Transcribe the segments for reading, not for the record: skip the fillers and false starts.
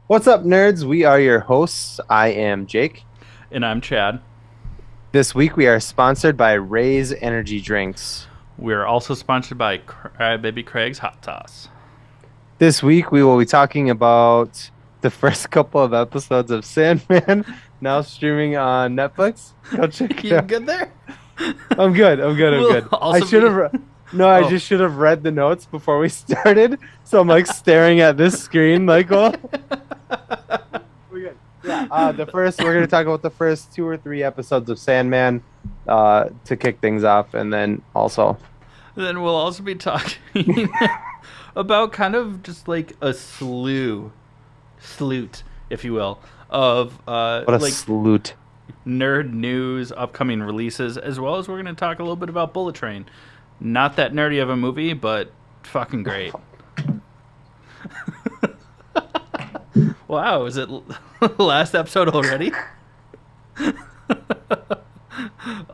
What's up, nerds? We are your hosts. I am Jake. And I'm Chad. This week we are sponsored by Ray's Energy Drinks. We're also sponsored by Baby Craig's Hot Sauce. This week we will be talking about the first couple of episodes of Sandman, now streaming on Netflix. Go check it You out. good there? I'm good. I'm good. I should have. No, I just should have read the notes before we started. So I'm like staring at this screen, like, well, we're good. Yeah. We're gonna talk about the first 2 or 3 episodes of Sandman, to kick things off, and then also. Then we'll also be talking about kind of just like a sloot, if you will, of What a like salute. nerd news, upcoming releases, as well as we're going to talk a little bit about Bullet Train. Not that nerdy of a movie, but fucking great. Wow, is it last episode already?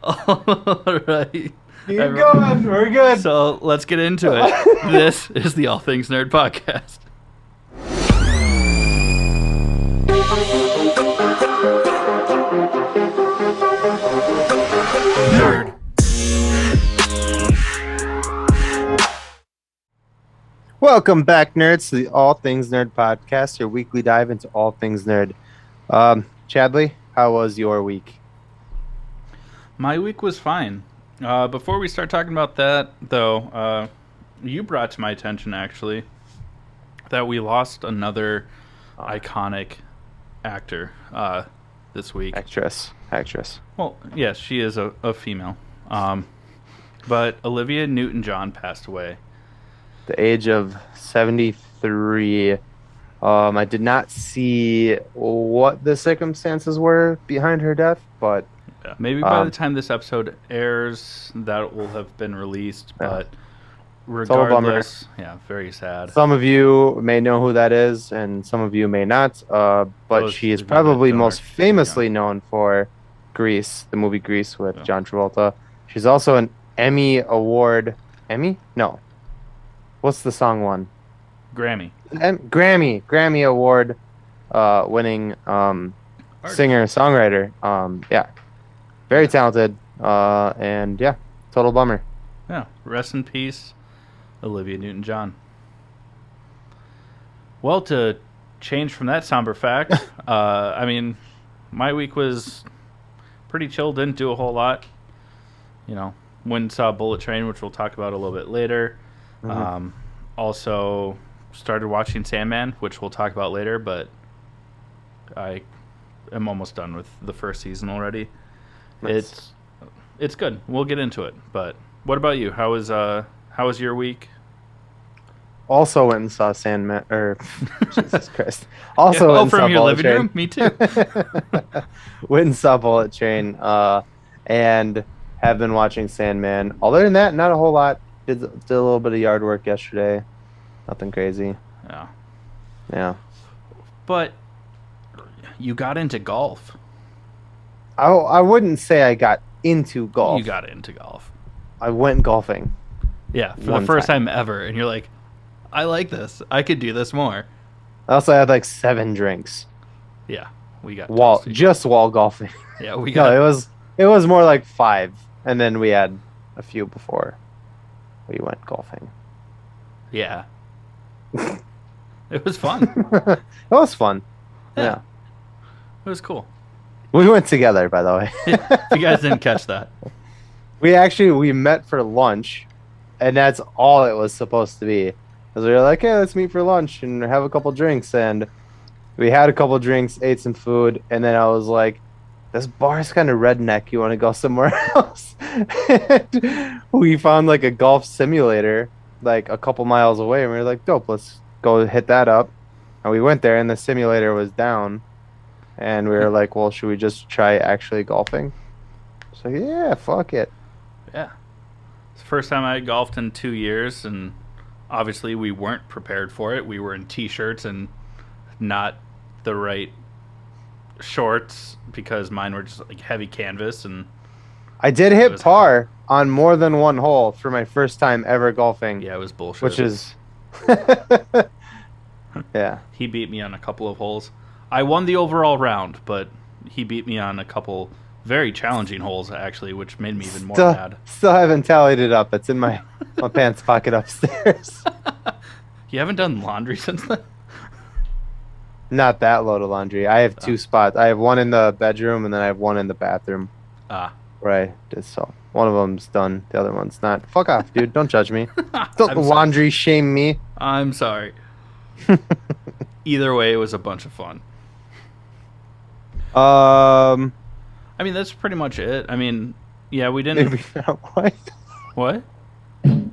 All right. Keep going. We're good. So let's get into it. This is the All Things Nerd Podcast. Nerd. Welcome back, nerds, to the All Things Nerd Podcast, your weekly dive into all things nerd. Chadley, how was your week? My week was fine. Before we start talking about that, though, you brought to my attention, actually, that we lost another iconic actor this week. Actress. Well, yes, she is a female. But Olivia Newton-John passed away. The age of 73. I did not see what the circumstances were behind her death, but Yeah, maybe by the time this episode airs, that will have been released. But regardless, yeah, very sad. Some of you may know who that is, and some of you may not. But she is probably most famously known for Grease, the movie Grease with John Travolta. She's also an Emmy Award. Emmy? No. What's the song one? Grammy Award winning singer-songwriter. Yeah. Very talented. And yeah, total bummer. Yeah, rest in peace, Olivia Newton-John. Well, to change from that somber fact, I mean, my week was pretty chill, didn't do a whole lot. You know, went and saw Bullet Train, which we'll talk about a little bit later. Mm-hmm. Also started watching Sandman, which we'll talk about later, but I am almost done with the first season already. Nice. It's good. We'll get into it. But what about you? How was your week? Also went and saw Sandman, or Jesus Christ. Also went and from saw your Bullet living Train. room? Me too. Went and saw Bullet Train, and have been watching Sandman. Other than that, not a whole lot. Did a little bit of yard work yesterday. Nothing crazy. Yeah. But you got into golf. I wouldn't say I got into golf. You got into golf. I went golfing. Yeah, for the first time ever. And you're like, I like this. I could do this more. I also had like 7 drinks. Yeah, we got wall golfing. Yeah, we got. No, it was more like 5, and then we had a few before we went golfing. Yeah. It was fun. It was fun. Yeah. It was cool. We went together, by the way. If you guys didn't catch that. We met for lunch, and that's all it was supposed to be. Because we were like, hey, let's meet for lunch and have a couple drinks. And we had a couple drinks, ate some food, and then I was like, this bar is kind of redneck. You want to go somewhere else? We found like a golf simulator like a couple miles away, and we were like, dope, let's go hit that up. And we went there, and the simulator was down. And we were like, well, should we just try actually golfing? So yeah, fuck it. Yeah. It's the first time I golfed in 2 years, and obviously we weren't prepared for it. We were in t-shirts and not the right shorts because mine were just like heavy canvas. And I did hit par on more than one hole for my first time ever golfing. Yeah, it was bullshit. Which is Yeah. He beat me on a couple of holes. I won the overall round, but he beat me on a couple very challenging holes, actually, which made me even more mad. Still haven't tallied it up. It's in my pants pocket upstairs. You haven't done laundry since then? Not that load of laundry. I have two spots. I have one in the bedroom, and then I have one in the bathroom. Ah. Right. So one of them's done. The other one's not. Fuck off, dude. Don't judge me. Don't I'm laundry shame me. I'm sorry. Either way, it was a bunch of fun. I mean, that's pretty much it. I mean, yeah, we didn't. Maybe not what? What? I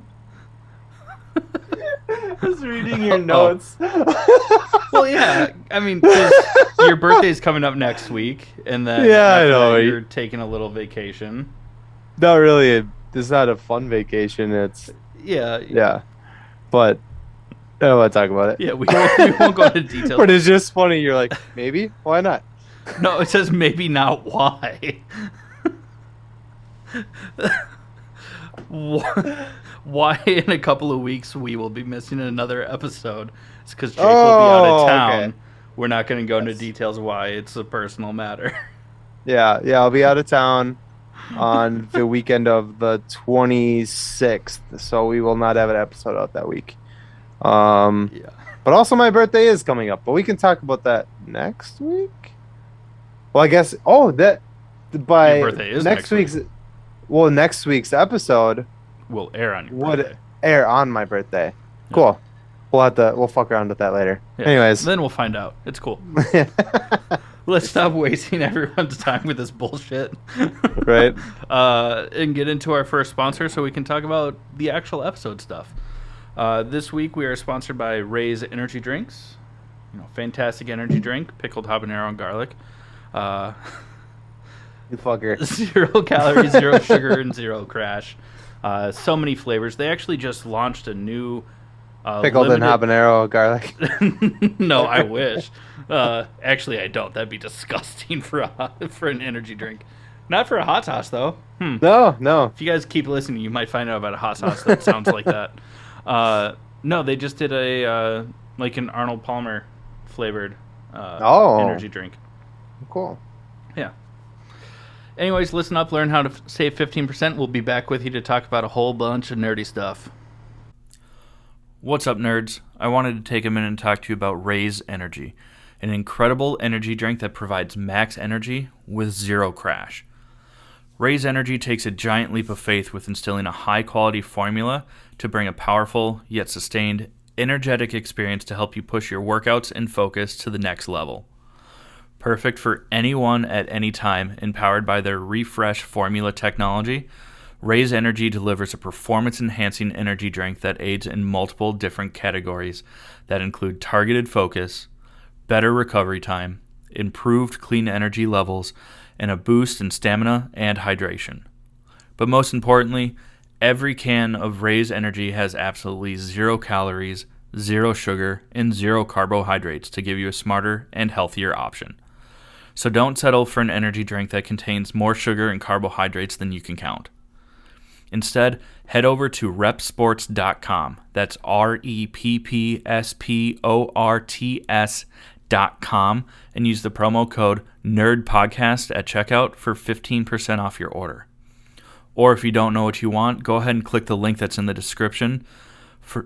was reading your notes. Well, yeah. I mean, 'cause your birthday's coming up next week, and then I know you're taking a little vacation. Not really. It's not a fun vacation. It's yeah. But I don't want to talk about it. Yeah, we won't go into details. But it's just funny. You're like, maybe? Why not? No, it says maybe not why. Why in a couple of weeks we will be missing another episode? It's because Jake will be out of town. Okay. We're not going to go into details why. It's a personal matter. Yeah, I'll be out of town on the weekend of the 26th, so we will not have an episode out that week. Yeah. But also my birthday is coming up, but we can talk about that next week. Well, I guess your birthday is next week's week. Well, next week's episode will air on your birthday. Would air on my birthday. Cool. Yeah. We'll fuck around with that later. Yeah. Anyways, then we'll find out. It's cool. Let's stop wasting everyone's time with this bullshit. Right. And get into our first sponsor so we can talk about the actual episode stuff. This week we are sponsored by Ray's Energy Drinks. Fantastic energy drink, pickled habanero and garlic. You fucker. 0 calories, 0 sugar, and 0 crash. So many flavors. They actually just launched a new pickled and habanero garlic. No, I wish. Actually, I don't. That'd be disgusting for an energy drink. Not for a hot sauce, though. No. If you guys keep listening, you might find out about a hot sauce that sounds like that. No, they just did a like an Arnold Palmer flavored energy drink. Cool. Yeah. Anyways, listen up, learn how to save 15%. We'll be back with you to talk about a whole bunch of nerdy stuff. What's up, nerds? I wanted to take a minute and talk to you about Ray's Energy, an incredible energy drink that provides max energy with 0 crash. Ray's Energy takes a giant leap of faith with instilling a high-quality formula to bring a powerful, yet sustained, energetic experience to help you push your workouts and focus to the next level. Perfect for anyone at any time, and powered by their Refresh formula technology, Ray's Energy delivers a performance-enhancing energy drink that aids in multiple different categories that include targeted focus, better recovery time, improved clean energy levels, and a boost in stamina and hydration. But most importantly, every can of Ray's Energy has absolutely 0 calories, 0 sugar, and 0 carbohydrates to give you a smarter and healthier option. So don't settle for an energy drink that contains more sugar and carbohydrates than you can count. Instead, head over to repsports.com. That's REPPSPORTS.com and use the promo code NERDPODCAST at checkout for 15% off your order. Or if you don't know what you want, go ahead and click the link that's in the description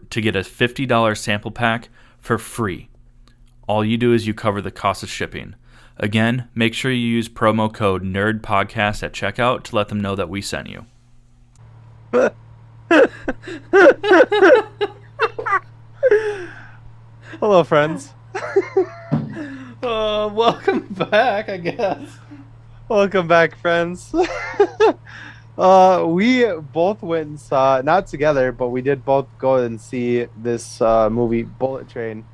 to get a $50 sample pack for free. All you do is you cover the cost of shipping. Again, make sure you use promo code NERDPODCAST at checkout to let them know that we sent you. Hello, friends. Welcome back, I guess. Welcome back, friends. We both went and saw, not together, but we did both go and see this movie, Bullet Train,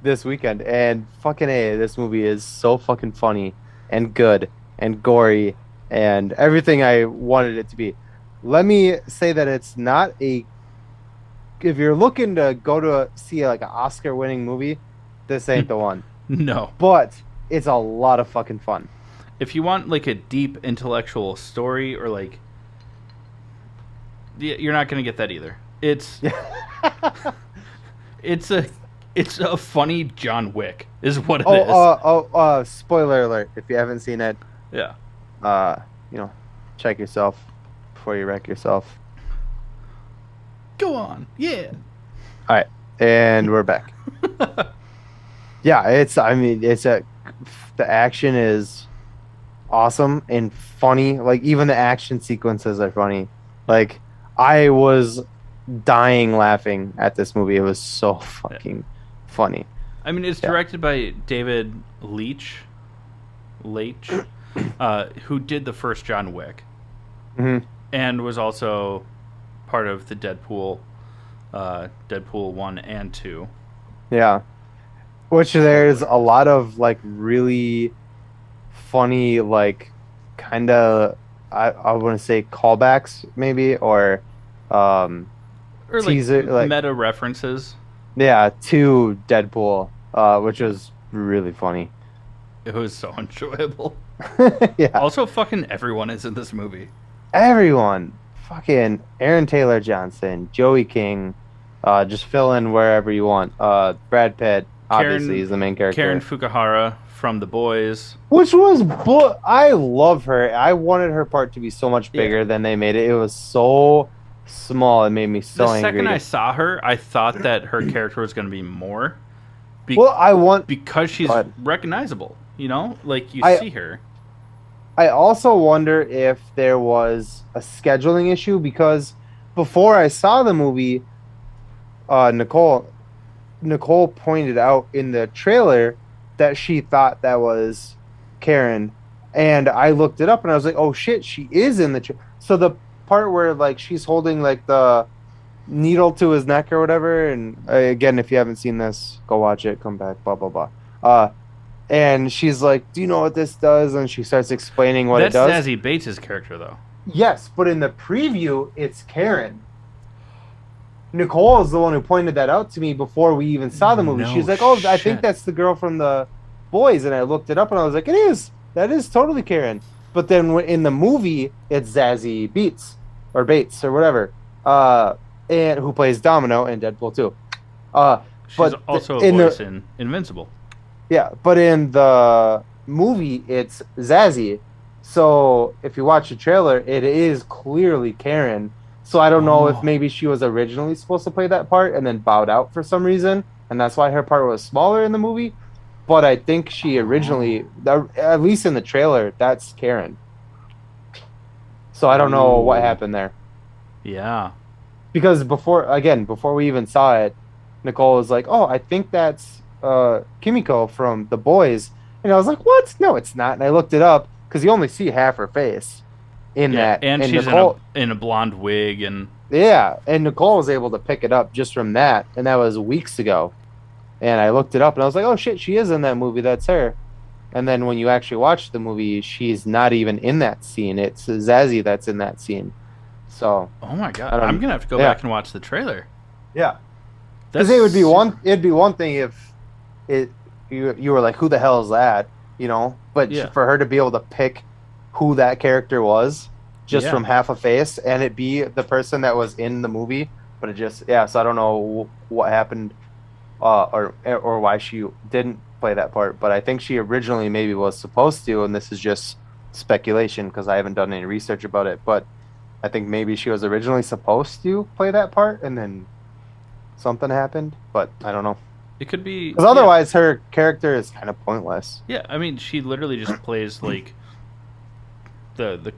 this weekend. And fucking A, this movie is so fucking funny and good and gory and everything I wanted it to be. Let me say that it's not a... If you're looking to go to see like an Oscar-winning movie, this ain't the one. No. But it's a lot of fucking fun. If you want like a deep intellectual story or like... You're not going to get that either. It's... It's a funny John Wick, is what it Oh, is. spoiler alert! If you haven't seen it, Yeah. uh, you know, check yourself before you wreck yourself. Go on. Yeah. All right, and we're back. Yeah, I mean, the action is awesome and funny. Like even the action sequences are funny. Like I was dying laughing at this movie. It was so fucking funny. I mean, it's Yeah. directed by David Leitch, who did the first John Wick, hmm and was also part of the Deadpool 1 and 2. Yeah. Which there's a lot of like really funny, like kind of I want to say callbacks maybe or Or like teaser like meta references. yeah to Deadpool, which was really funny. It was so enjoyable. Yeah. Also, fucking everyone is in this movie. Everyone, fucking Aaron Taylor Johnson, Joey King, just fill in wherever you want. Brad Pitt, obviously, is the main character. Karen Fukuhara from The Boys. Which was, I love her. I wanted her part to be so much bigger than they made it. It was so small. It made me so The angry. second I saw her, I thought that her character was going to be more. Because she's recognizable. You know, like you see her. I also wonder if there was a scheduling issue because before I saw the movie, Nicole pointed out in the trailer that she thought that was Karen, and I looked it up and I was like, oh shit, she is in the so the part where like she's holding like the needle to his neck or whatever, and again, if you haven't seen this, go watch it, come back, blah blah blah. And she's like, do you know what this does? And she starts explaining what it does. That's Zazie Bates' character, though. Yes, but in the preview, it's Karen. Nicole is the one who pointed that out to me before we even saw the movie. She's like, oh, I think that's the girl from The Boys. And I looked it up and I was like, it is. That is totally Karen. But then in the movie, it's Zazie Beetz or Bates or whatever, and who plays Domino in Deadpool 2. She's also a voice in Invincible. Yeah, but in the movie, it's Zazie. So if you watch the trailer, it is clearly Karen. So I don't know if maybe she was originally supposed to play that part and then bowed out for some reason, and that's why her part was smaller in the movie. But I think she originally, at least in the trailer, that's Karen. So I don't know what happened there. Yeah. Because before we even saw it, Nicole was like, oh, I think that's Kimiko from The Boys, and I was like, what? No, it's not. And I looked it up because you only see half her face in that, and she's Nicole, in a blonde wig, and and Nicole was able to pick it up just from that, and that was weeks ago. And I looked it up, and I was like, oh shit, she is in that movie. That's her. And then when you actually watch the movie, she's not even in that scene. It's Zazie that's in that scene. So, oh my god, I'm gonna have to go back and watch the trailer. Yeah, because it'd be one thing if you were like, who the hell is that? You know, but for her to be able to pick who that character was just from half a face and it be the person that was in the movie, but it just so I don't know what happened or why she didn't play that part, but I think she originally maybe was supposed to, and this is just speculation because I haven't done any research about it, but I think maybe she was originally supposed to play that part and then something happened, but I don't know. It could be because otherwise her character is kind of pointless. Yeah, I mean, she literally just plays like the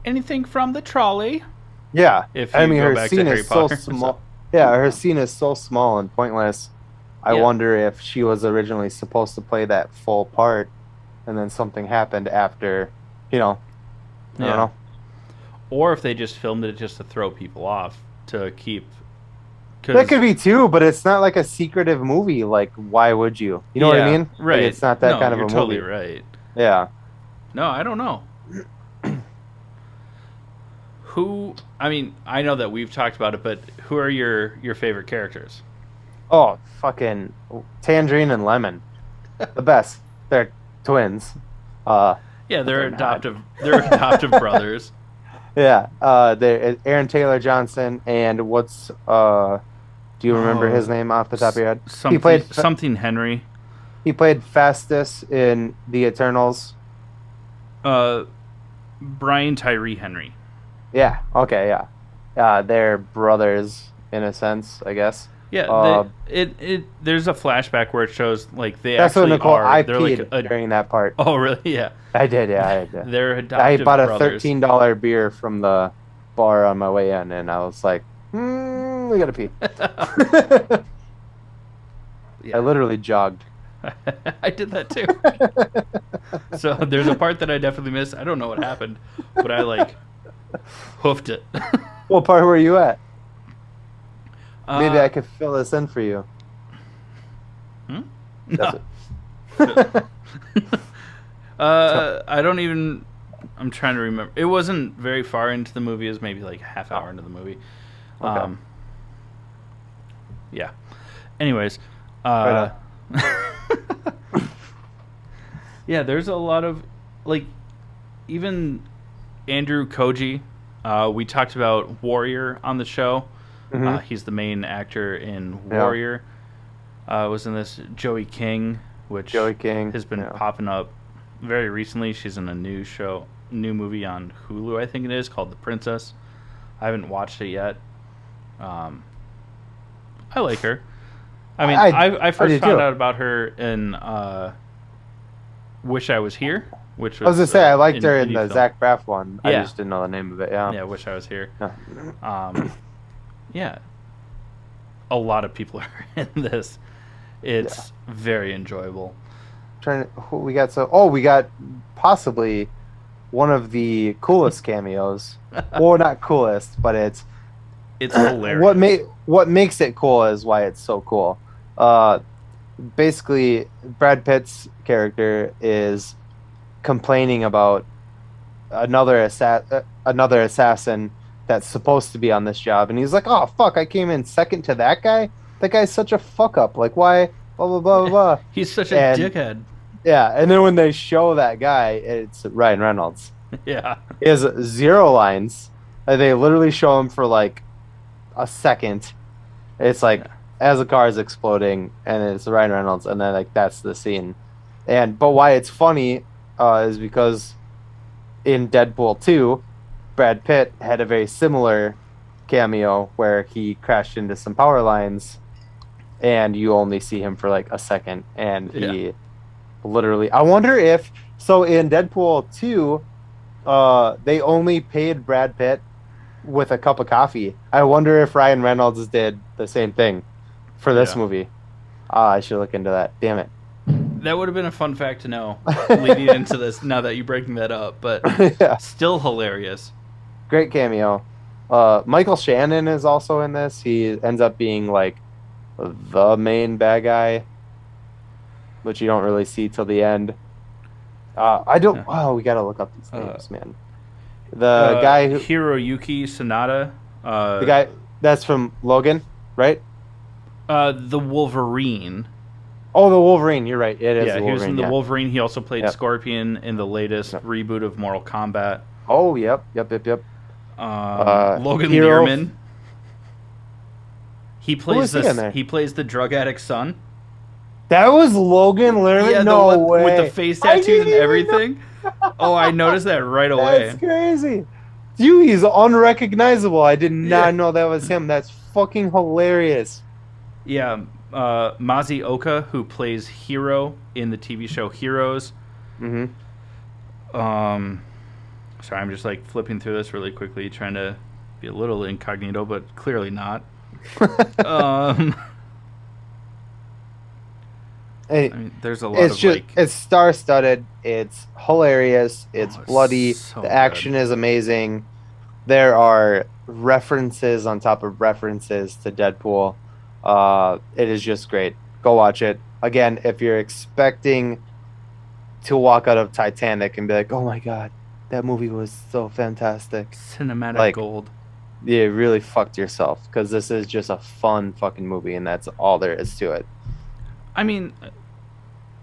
anything from the trolley. Yeah, if you her scene is so small. Yeah, her scene is so small and pointless. I wonder if she was originally supposed to play that full part, and then something happened after. I don't know. Or if they just filmed it just to throw people off to keep. That could be too, but it's not like a secretive movie. Like, why would you? You know what I mean? Right. Like, it's not that kind of a movie. Totally right. Yeah. No, I don't know. I mean, I know that we've talked about it, but who are your favorite characters? Oh, fucking Tangerine and Lemon. The best. They're twins. They're adoptive. They're adoptive brothers. Yeah. They're Aaron Taylor Johnson and what's Do you remember his Oh, name off the top of your head? He something played something Henry. he played Festus in The Eternals. Uh, Brian Tyree Henry. Yeah. Okay. Yeah. They're brothers in a sense, I guess. Yeah, Uh, there's a flashback where it shows like they that's what actually Nicole. are. I They're like peed a. during that part. Oh really? Yeah, I did. Yeah. I did. they're I adoptive bought a brothers. $13 beer from the bar on my way in, and I was like, we gotta pee. I Yeah, literally jogged. I did that too. So there's a part that I definitely missed. I don't know what happened, but I like hoofed it. What part were you at? Maybe I Uh, could fill this in for you. hmm? That's No. it. I don't even. I'm trying to remember. It wasn't very far into the movie. It was maybe like a half hour into the movie. Okay. Yeah. Anyways, Right yeah. There's a lot of like, even Andrew Koji. We talked about Warrior on the show. Mhm. He's the main actor in Yeah. Warrior. Was in this Joey King, which Joey King, has been yeah. popping up very recently. She's in a new movie on Hulu, I think it is, called The Princess. I haven't watched it yet. I like her. I mean, I first did found too. out about her in Wish I Was Here, which was I was gonna say I liked her in indie the film. Zach Braff one. I Yeah. just didn't know the name of it. Yeah. Yeah, Wish I Was Here. Yeah. Yeah, a lot of people are in this. It's very enjoyable. Trying to, who we got we got possibly one of the coolest cameos. Well, not coolest, but it's hilarious. what makes it cool is why it's so cool. Basically, Brad Pitt's character is complaining about another assassin that's supposed to be on this job, and he's like, "Oh fuck, I came in second to that guy. That guy's such a fuck up. Like, why? Blah blah blah blah blah." He's such a And- dickhead. Yeah, and then when they show that guy, it's Ryan Reynolds. Yeah. He has 0 lines. They literally show him for like a second. It's like as a car is exploding, and it's Ryan Reynolds, and then like that's the scene. But why it's funny is because in Deadpool 2, Brad Pitt had a very similar cameo where he crashed into some power lines, and you only see him for like a second, and he literally. I wonder if so in Deadpool 2. They only paid Brad Pitt with a cup of coffee. I wonder if Ryan Reynolds did the same thing for this movie. I should look into that. Damn it. That would have been a fun fact to know leading into this, now that you're breaking that up, but Yeah. still hilarious. Great cameo. Michael Shannon is also in this. He ends up being like the main bad guy, which you don't really see till the end. I don't. Oh, we gotta look up these names, man. The guy who, Hiroyuki Sanada. the guy that's from Logan, right? The Wolverine. Oh, the Wolverine. You're right. It is. Yeah, the he was Wolverine, in the yeah. Wolverine. He also played Yep. Scorpion in the latest reboot of Mortal Kombat. Oh, yep. Logan Hero- Learman. He plays is he in there? He plays the drug addict son. That was Logan Lerman? Yeah, no the one way. with the face I tattoos didn't and even everything. Oh, I noticed that right away. That's crazy. Dude, he's unrecognizable. I did not Yeah. know that was him. That's fucking hilarious. Yeah, Mazi Oka, who plays Hero in the TV show Heroes. Mm-hmm. Sorry, I'm just like flipping through this really quickly, trying to be a little incognito, but clearly not. Hey, I mean, there's a lot it's of just like. it's star-studded. It's hilarious. It's Oh, it's bloody. so The action is amazing. There are references on top of references to Deadpool. It is just great. Go watch it. Again, if you're expecting to walk out of Titanic and be like, "Oh my god, that movie was so fantastic," Cinematic like- gold. you really fucked yourself, because this is just a fun fucking movie, and that's all there is to it. I mean,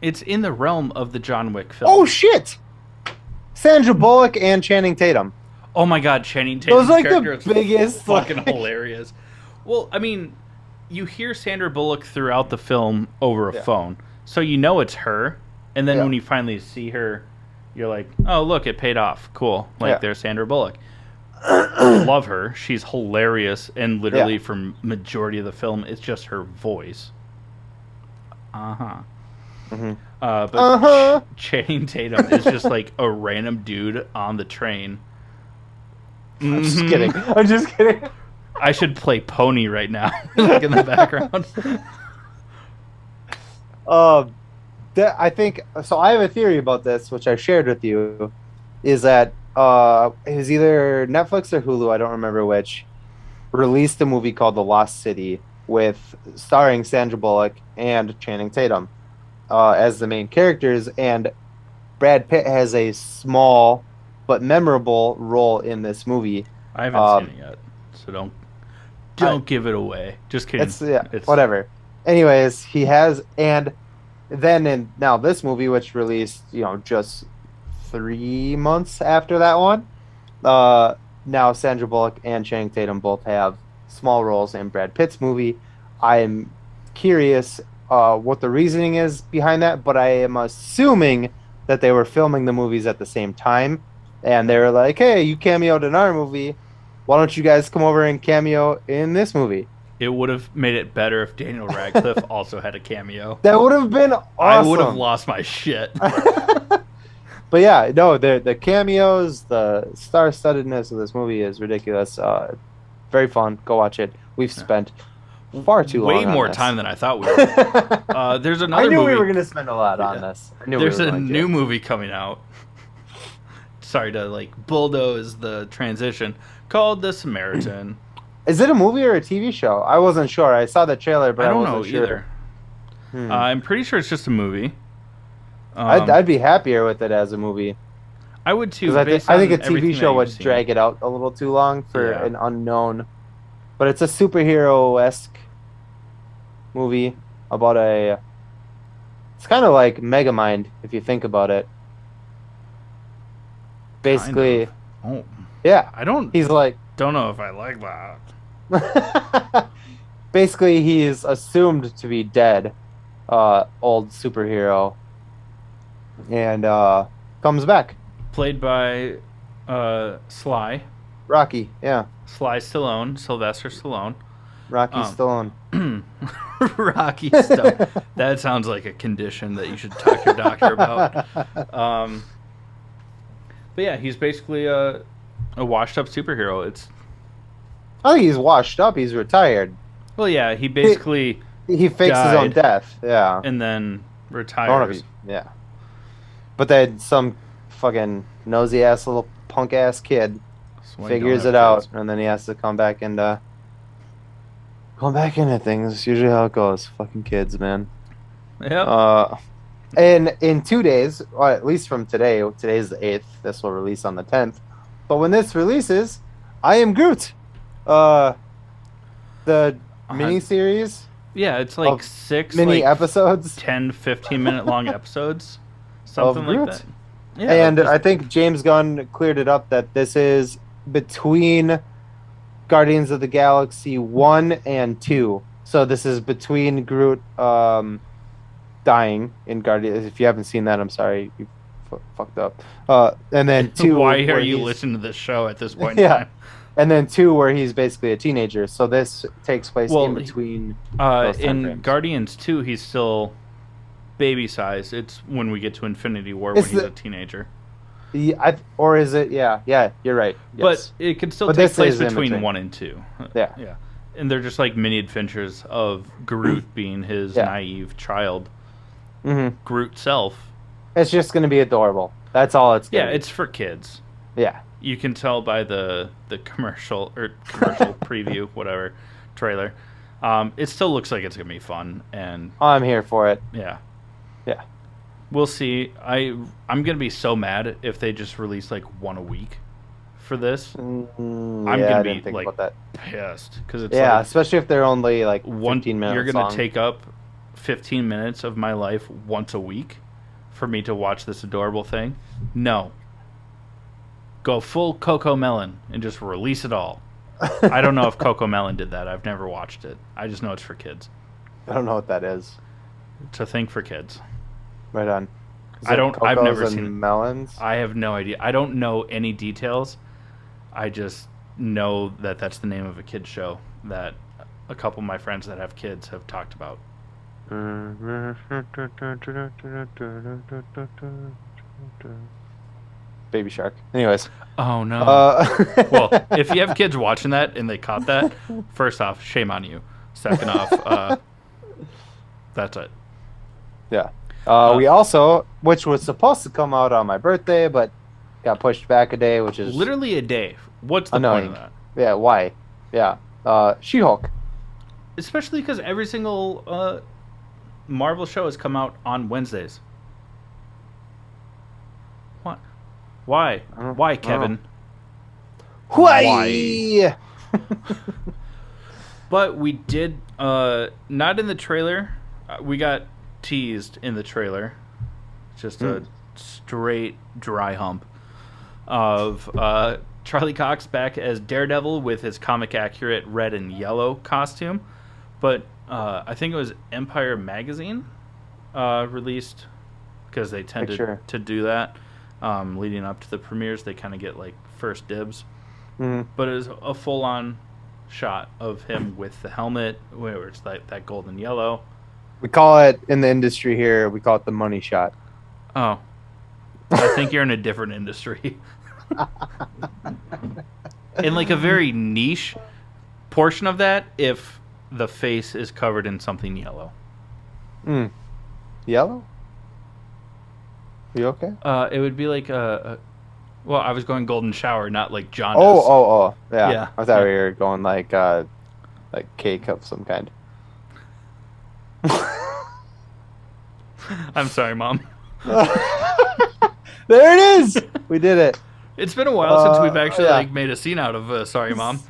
it's in the realm of the John Wick film. Oh shit! Sandra Bullock and Channing Tatum. Oh my god, Channing Tatum's Those are like character the is biggest fucking like- hilarious. Well, I mean, you hear Sandra Bullock throughout the film over a Yeah. phone, so you know it's her. And then Yeah. when you finally see her, you're like, oh, look, it paid off. Cool. Like, Yeah. there's Sandra Bullock. Love her. She's hilarious. And literally, Yeah. for majority of the film, it's just her voice. Uh-huh. But Uh-huh. Channing Tatum is just like a random dude on the train. I'm just Mhm. kidding. I'm just kidding. I should play Pony right now, like in the background. I think so. I have a theory about this, which I shared with you, is that it was either Netflix or Hulu, I don't remember which, released a movie called The Lost City with starring Sandra Bullock and Channing Tatum as the main characters, and Brad Pitt has a small but memorable role in this movie. I haven't seen it yet, so don't give it away. Just kidding. It's whatever. Anyways, he has, and then in now this movie, which released just 3 months after that one, now Sandra Bullock and Channing Tatum both have small roles in Brad Pitt's movie. I'm curious what the reasoning is behind that, but I am assuming that they were filming the movies at the same time, and they were like, "Hey, you cameoed in our movie. Why don't you guys come over and cameo in this movie?" It would have made it better if Daniel Radcliffe also had a cameo. That would have been awesome. I would have lost my shit. But yeah, no, the cameos, the star-studdedness of this movie is ridiculous. Very fun. Go watch it. We've spent far too long Way on more this. time than I thought we were. There's another I knew movie. we were going to spend a lot on this. I knew There's we were a going new to. movie coming out. Sorry to bulldoze the transition. Called The Samaritan. Is it a movie or a TV show? I wasn't sure. I saw the trailer, but I I don't wasn't know sure. either. I'm pretty sure it's just a movie. I'd be happier with it as a movie. I would too. Because I think a TV show would drag it out a little too long for Yeah. an unknown. But it's a superhero-esque movie about a... It's kind of like Megamind, if you think about it. Basically, Oh, yeah. I don't He's like... know if I like that. Basically, he is assumed to be dead. Old superhero. And comes back. Played by Sly Rocky, yeah. Stallone, Sylvester Stallone. Rocky Stallone. Rocky Stone. That sounds like a condition that you should talk to your doctor about. But yeah, he's basically a washed-up superhero. I think he's washed up. He's retired. Well, yeah, he basically He fakes his own died. death. Yeah. and then I don't know if retires. yeah. But then some fucking nosy ass little punk ass kid So when you don't figures have it out, kids. and then he has to come back and into things. It's usually how it goes. Fucking kids, man. Yep. And in 2 days, or at least from today, today's the 8th, this will release on the 10th. But when this releases, I Am Groot. The miniseries, yeah, it's like of 6 mini episodes 10, 15-minute long episodes. Something like Groot. that. Yeah, and just- I think James Gunn cleared it up that this is between Guardians of the Galaxy 1 and 2. So this is between Groot dying in Guardians. If you haven't seen that, I'm sorry. You fucked up. And then 2... Why where are you he's- listening to this show at this point in Yeah. time? And then 2 where he's basically a teenager. So this takes place Well, in between those time In frames. Guardians 2, he's still baby size. It's when we get to Infinity War It's when he's the- a teenager. Or is it? Yeah, you're right. Yes. But it can still But take this place is in between between. 1 and 2. Yeah. Yeah. And they're just like mini adventures of Groot being his Yeah. naive child, Mhm. Groot self. It's just going to be adorable. That's all it's going Yeah, to be. it's for kids. Yeah. You can tell by the commercial preview, whatever, trailer. It still looks like it's gonna be fun, and I'm here for it. yeah, Yeah. we'll see. I'm gonna be so mad if they just release like one a week for this. I'm gonna I be, didn't think like, about that. Pissed because it's Yeah, like especially if they're only like 1 15 minutes You're gonna long. take up 15 minutes of my life once a week for me to watch this adorable thing. No. Go full Coco Melon and just release it all. I don't know if Coco Melon did that. I've never watched it. I just know it's for kids. I don't know what that is. It's a thing for kids. Right on. Is I it don't. I've cocos never and seen it. melons. I have no idea. I don't know any details. I just know that that's the name of a kid show that a couple of my friends that have kids have talked about. Baby Shark. Anyways. Oh no. Uh, Well, if you have kids watching that and they caught that, first off, shame on you. Second off, that's it. yeah. We also, which was supposed to come out on my birthday, but got pushed back a day, which is Literally a day. What's the annoying. point of that? Yeah, why? Yeah. She-Hulk. Especially because every single Marvel show has come out on Wednesdays. What? Why? Why, Kevin? Why? But we did, not in the trailer. We got teased in the trailer. Just a straight dry hump of Charlie Cox back as Daredevil with his comic accurate red and yellow costume. But I think it was Empire Magazine released, because they tended to do that leading up to the premieres. They kind of get like first dibs. But it was a full-on shot of him with the helmet, where it's like that golden yellow. We call it in the industry here. We call it the money shot. Oh, I think you're in a different industry. In like a very niche portion of that, if the face is covered in something yellow. Yellow? You okay? It would be like well, I was going golden shower, not like jaundice. Oh. Yeah. Yeah. I thought we were going like cake of some kind. I'm sorry, Mom. There it is. We did it. It's been a while since we've actually yeah. like made a scene out of Sorry Mom.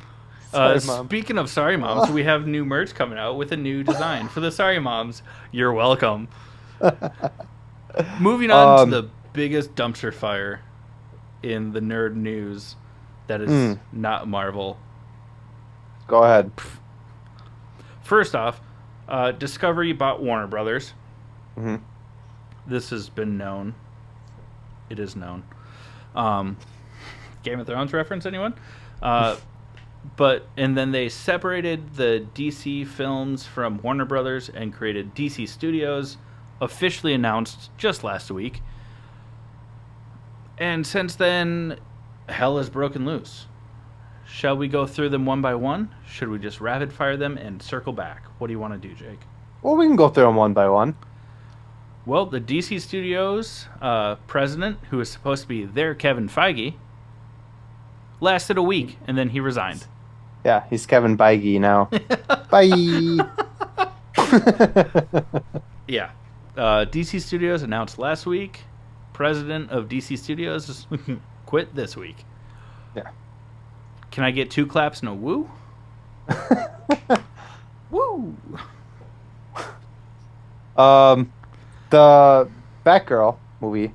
Sorry, Mom. Speaking of Sorry Moms, we have new merch coming out with a new design for the Sorry Moms. You're welcome. Moving on to the biggest dumpster fire in the nerd news that is not Marvel. Go ahead. First off, Discovery bought Warner Brothers. Mm-hmm. This has been known. It is known. Game of Thrones reference, anyone? And then they separated the DC films from Warner Brothers and created DC Studios, officially announced just last week. And since then, hell has broken loose. Shall we go through them one by one? Should we just rapid fire them and circle back? What do you want to do, Jake? Well, we can go through them one by one. Well, the DC Studios president, who was supposed to be their Kevin Feige, lasted a week, and then he resigned. Yeah, he's Kevin Feige now. Bye. Yeah. DC Studios announced last week. President of DC Studios quit this week. Yeah. Can I get 2 claps and a woo? Woo! The Batgirl movie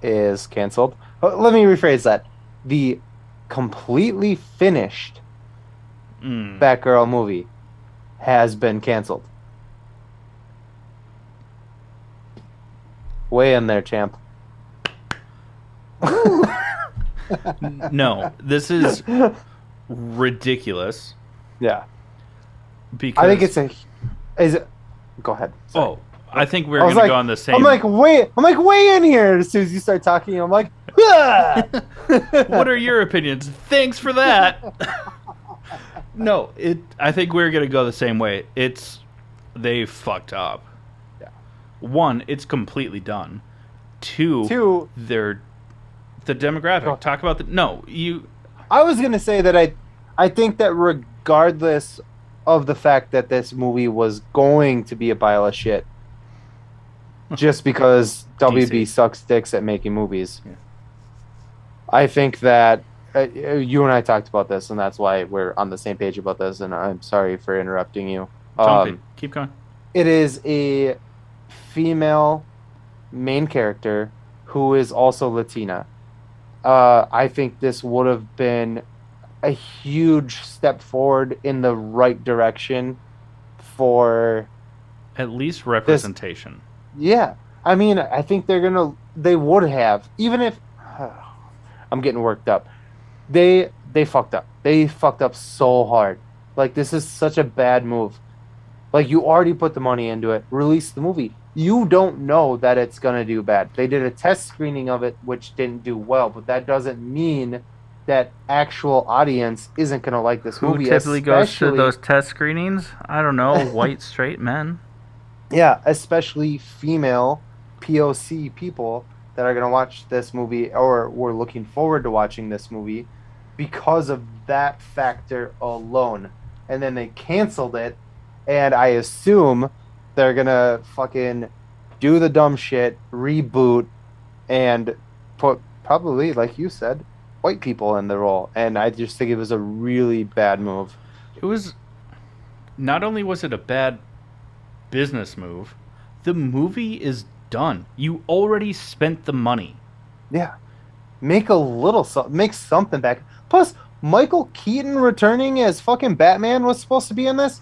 is canceled. Let me rephrase that. The completely finished Batgirl movie has been canceled. Way in there, champ. No, this is ridiculous. Yeah. Because I think it's is it? Go ahead. Sorry. Oh, I think we're going to go on the same. I'm like way in here. As soon as you start talking, I'm like, ah! What are your opinions? Thanks for that. No, I think we're going to go the same way. They fucked up. Yeah. 1, it's completely done. 2, the demographic. Talk about I was gonna say that I think that regardless of the fact that this movie was going to be a pile of shit, just because WB sucks dicks at making movies, I think that you and I talked about this, and that's why we're on the same page about this. And I'm sorry for interrupting you. Keep going. It is a female main character who is also Latina. I think this would have been a huge step forward in the right direction for At least this. representation. Yeah. I mean, I think they would have, even if I'm getting worked up. They fucked up. They fucked up so hard. Like this is such a bad move. Like you already put the money into it. Release the movie. You don't know that it's gonna do bad. They did a test screening of it, which didn't do well, but that doesn't mean that actual audience isn't gonna like this Who movie, typically goes to especially those test screenings? I don't know, white straight men. yeah, especially female POC people that are gonna watch this movie or were looking forward to watching this movie because of that factor alone. And then they canceled it, and I assume they're gonna fucking do the dumb shit, reboot, and put probably, like you said, white people in the role. And I just think it was a really bad move. It was not only was it a bad business move, the movie is done. You already spent the money. Yeah, make a little make something back. Plus, Michael Keaton returning as fucking Batman was supposed to be in this.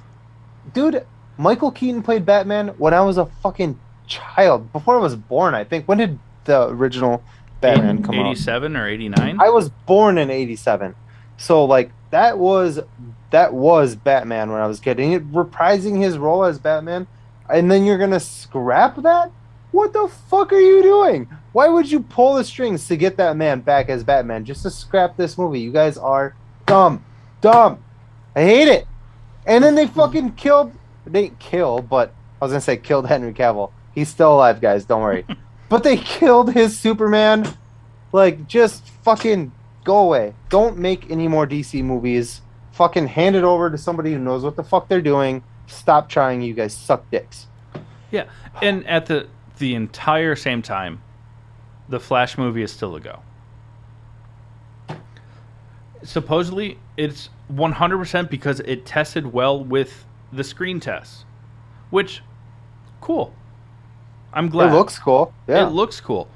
Dude, Michael Keaton played Batman when I was a fucking child, before I was born, I think. When did the original Batman come out? 87 or 89? I was born in 87. So like that was Batman when I was a kid. And reprising his role as Batman, and then you're gonna scrap that? What the fuck are you doing? Why would you pull the strings to get that man back as Batman just to scrap this movie? You guys are dumb. Dumb. I hate it. And then they fucking killed. They didn't kill, but I was gonna say killed Henry Cavill. He's still alive, guys. Don't worry. But they killed his Superman. Like, just fucking go away. Don't make any more DC movies. Fucking hand it over to somebody who knows what the fuck they're doing. Stop trying. You guys suck dicks. Yeah, and at the entire same time, the Flash movie is still a go. Supposedly, it's 100% because it tested well with the screen tests, which, cool. I'm glad. It looks cool. Yeah. It looks cool.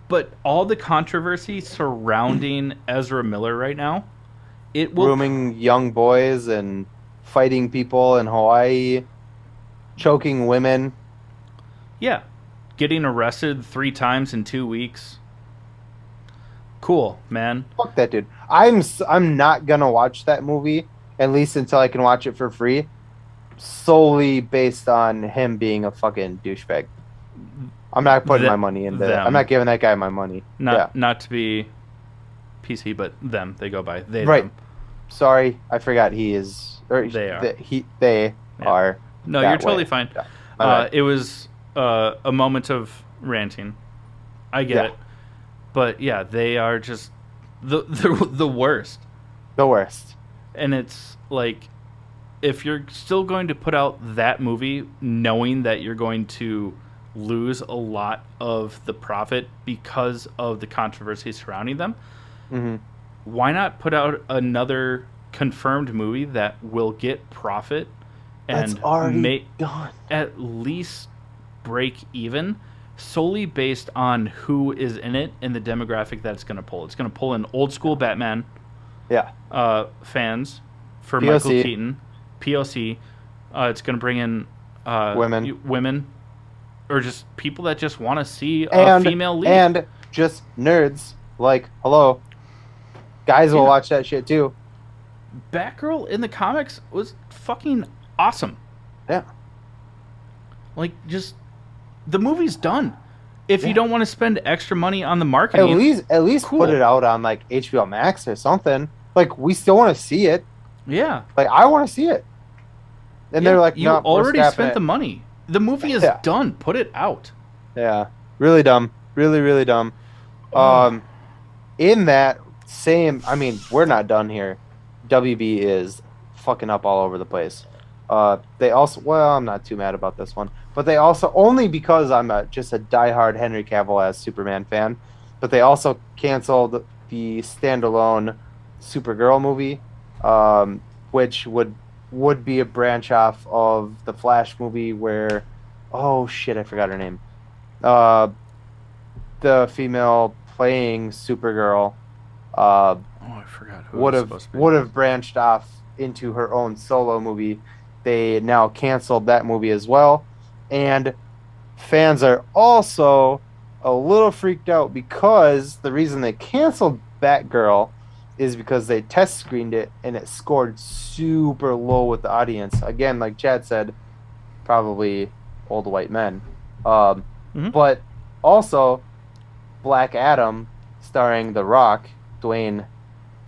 But all the controversy surrounding Ezra Miller right now, it will... Grooming young boys and fighting people in Hawaii, choking women. Yeah. Getting arrested 3 times in 2 weeks. Cool, man. Fuck that dude. I'm not gonna watch that movie, at least until I can watch it for free, solely based on him being a fucking douchebag. I'm not putting my money into that. I'm not giving that guy my money. Not to be PC, but them. They go by they. Right. Them. Sorry, I forgot he is. Or they are. They are. No, you're totally fine. Yeah. It was a moment of ranting. I get it. But yeah, they are just the worst. The worst. And it's like, if you're still going to put out that movie knowing that you're going to lose a lot of the profit because of the controversy surrounding them, why not put out another confirmed movie that will get profit and make done. At least break even, solely based on who is in it and the demographic that it's going to pull. It's going to pull in old school Batman fans for POC. Michael Keaton, POC. It's going to bring in women, or just people that just want to see a female lead. And just nerds. Like, hello. Guys will watch that shit too. Batgirl in the comics was fucking awesome. Yeah. Like, just... The movie's done. If you don't want to spend extra money on the marketing... At least cool. Put it out on, like, HBO Max or something. Like, we still want to see it. Yeah. Like, I want to see it. And they're like, you already spent the money. The movie is done. Put it out. Yeah. Really dumb. Really, really dumb. In that same... I mean, we're not done here. WB is fucking up all over the place. They also... Well, I'm not too mad about this one. But they also... Only because I'm just a diehard Henry Cavill as Superman fan. But they also canceled the standalone Supergirl movie. Which would be a branch off of the Flash movie where... Oh, shit, I forgot her name. The female playing Supergirl. I forgot who it would was have supposed to be. would have branched off into her own solo movie. They now canceled that movie as well, and fans are also a little freaked out because the reason they canceled Batgirl is because they test screened it and it scored super low with the audience. Again, like Chad said, probably old white men. But also, Black Adam, starring The Rock, Dwayne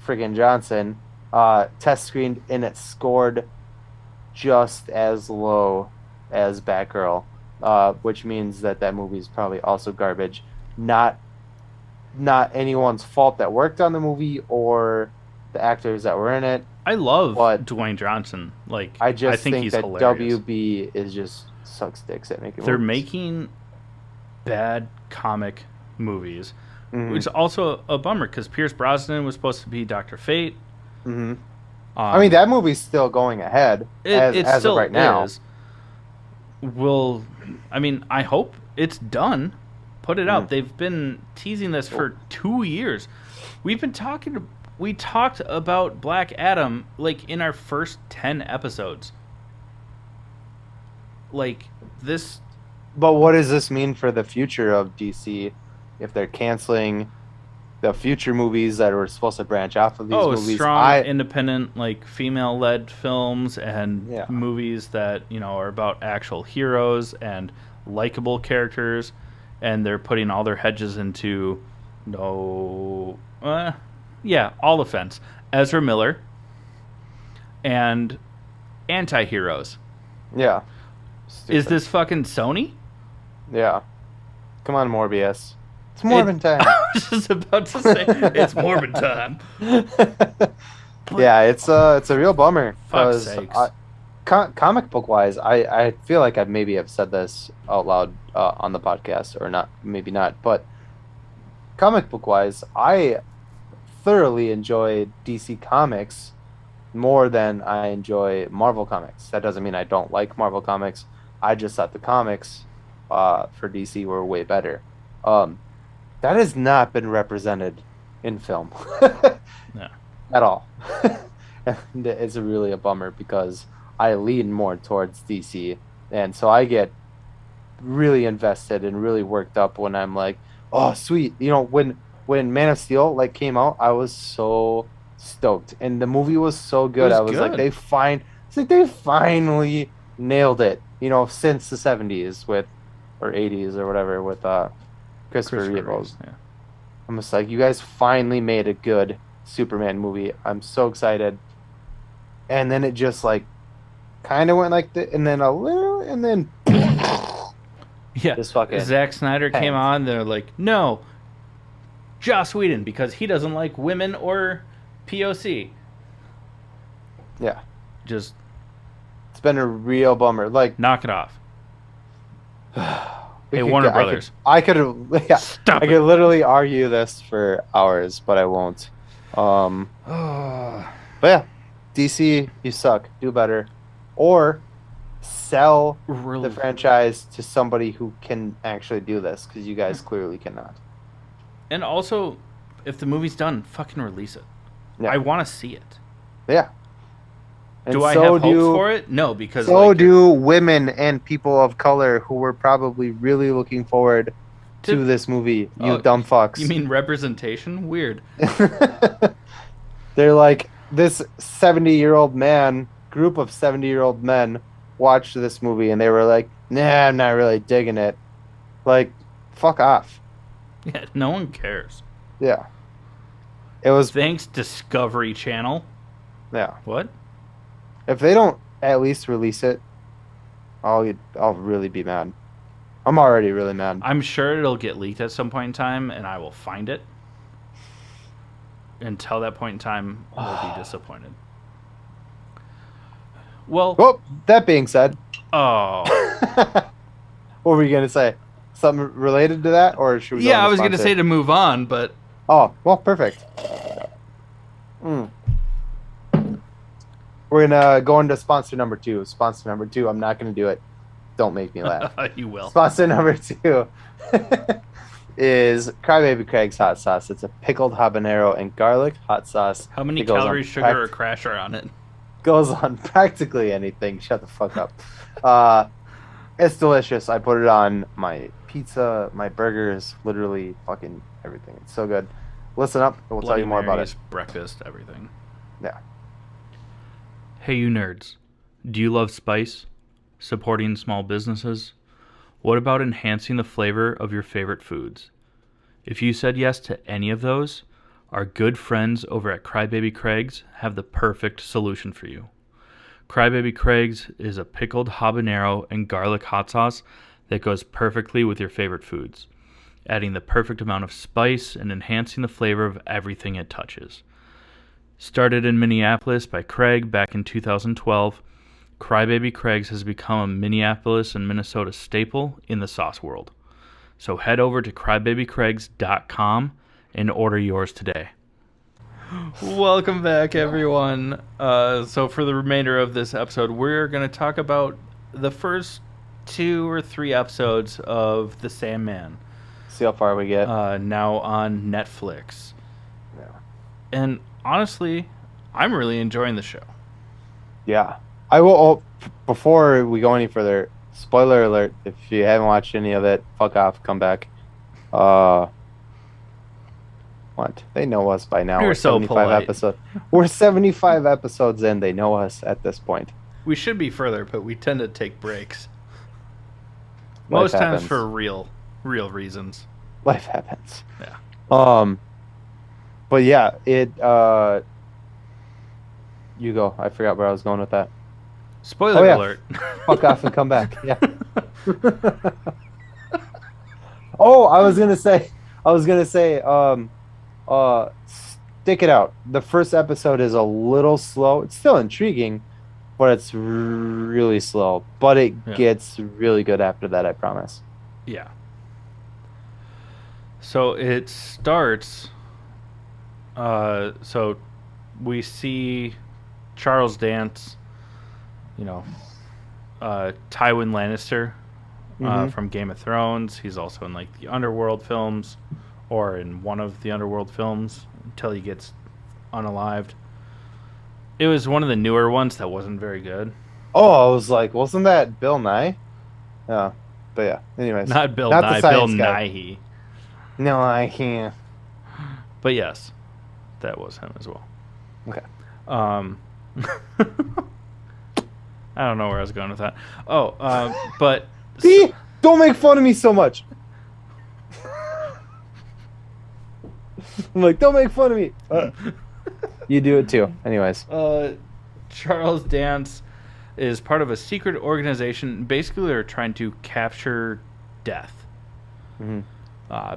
friggin' Johnson, test screened and it scored just as low as Batgirl, which means that movie is probably also garbage. Not anyone's fault that worked on the movie or the actors that were in it. I love but Dwayne Johnson. Like, I just I think he's that hilarious. WB is just sucks dicks at making They're movies. making bad comic movies, Mhm. which is also a bummer because Pierce Brosnan was supposed to be Dr. Fate. Mhm. I mean, that movie's still going ahead it as still of right now. is. I hope it's done. Put it out. They've been teasing this for 2 years. We talked about Black Adam like in our first 10 episodes. Like this. But what does this mean for the future of DC if they're canceling the future movies that were supposed to branch off of these movies? Strong, independent, like female-led films and Yeah. movies that are about actual heroes and likable characters, and they're putting all their hedges into all offense. Ezra Miller and anti-heroes. Yeah. Is this fucking Sony? Yeah. Come on, Morpheus. It's Morbin time. I was just about to say it's Morbin time. Yeah, it's a real bummer. Fuck's sakes. Comic book wise, I feel like I maybe have said this out loud on the podcast, or not, maybe not. But comic book wise, I thoroughly enjoy DC Comics more than I enjoy Marvel Comics. That doesn't mean I don't like Marvel Comics. I just thought the comics for DC were way better. That has not been represented in film No. at all. And it's really a bummer because I lean more towards DC, and so I get really invested and really worked up when I'm like, oh sweet, when Man of Steel like came out, I was so stoked, and the movie was so good. I was like, they finally nailed it. Since the 70s or 80s or whatever with Christopher Reeves. Yeah. I'm just like, you guys finally made a good Superman movie. I'm so excited. And then it just like kind of went like and then a little, and then yeah, just fucking Zack Snyder came on. They're like, no, Joss Whedon, because he doesn't like women or POC. Yeah, just it's been a real bummer. Like, knock it off. Hey, Warner Brothers. I could literally argue this for hours, but I won't. But yeah, DC, you suck. Do better, or sell the franchise to somebody who can actually do this, because you guys clearly cannot. And also, if the movie's done, fucking release it. Yeah. I want to see it. Yeah. And do I have hopes for it? No, because do women and people of color who were probably really looking forward to this movie. You dumb fucks. You mean representation? Weird. They're like, this 70-year-old man, group of 70-year-old men watched this movie and they were like, nah, I'm not really digging it. Like, fuck off. Yeah, no one cares. Yeah. It was... Thanks, Discovery Channel. Yeah. What? If they don't at least release it, I'll really be mad. I'm already really mad. I'm sure it'll get leaked at some point in time, and I will find it. Until that point in time, I'll be disappointed. Well, that being said, what were you gonna say? Something related to that, or should we? Yeah, I was gonna say to move on, but oh, well, perfect. We're gonna go into sponsor number 2. Sponsor number 2. I'm not gonna do it. Don't make me laugh. You will. Sponsor number 2 is Crybaby Craig's hot sauce. It's a pickled habanero and garlic hot sauce. How many It goes on calories, sugar, or crash are on it? goes on practically anything. Shut the fuck up. It's delicious. I put it on my pizza, my burgers, literally fucking everything. It's so good. Listen up, and we'll tell you more about it. Breakfast, everything. Yeah. Hey, you nerds. Do you love spice? Supporting small businesses? What about enhancing the flavor of your favorite foods? If you said yes to any of those, our good friends over at Crybaby Craig's have the perfect solution for you. Crybaby Craig's is a pickled habanero and garlic hot sauce that goes perfectly with your favorite foods, adding the perfect amount of spice and enhancing the flavor of everything it touches. Started in Minneapolis by Craig back in 2012, Crybaby Craig's has become a Minneapolis and Minnesota staple in the sauce world. So head over to crybabycraigs.com and order yours today. Welcome back, everyone. So for the remainder of this episode, we're going to talk about the first 2 or 3 episodes of The Sandman. See how far we get. Now on Netflix. Yeah. And honestly, I'm really enjoying the show. Yeah. I will, before we go any further, spoiler alert, if you haven't watched any of it, fuck off, come back. What? They know us by now. You're We're so 75 polite. episodes. We're 75 episodes in. They know us at this point. We should be further, but we tend to take breaks. Life Most times happens. for real reasons. Life happens. Yeah. But yeah, you go. I forgot where I was going with that. Spoiler alert. Fuck off and come back. Yeah. Oh, I was gonna say, stick it out. The first episode is a little slow. It's still intriguing, but it's really slow. But it gets really good after that, I promise. Yeah. So it starts. So we see Charles Dance, Tywin Lannister from Game of Thrones. He's also in like the Underworld films, or in one of the Underworld films until he gets unalived. It was one of the newer ones that wasn't very good. Oh, I was like, wasn't that Bill Nye? Yeah, but yeah. Anyways, Not Bill not Nye, the Bill science guy. Nighy. No, I can't. But yes, that was him as well. Okay. I don't know where I was going with that. Oh, but See, don't make fun of me so much. I'm like, don't make fun of me. You do it too. Anyways. Charles Dance is part of a secret organization. Basically, they're trying to capture Death.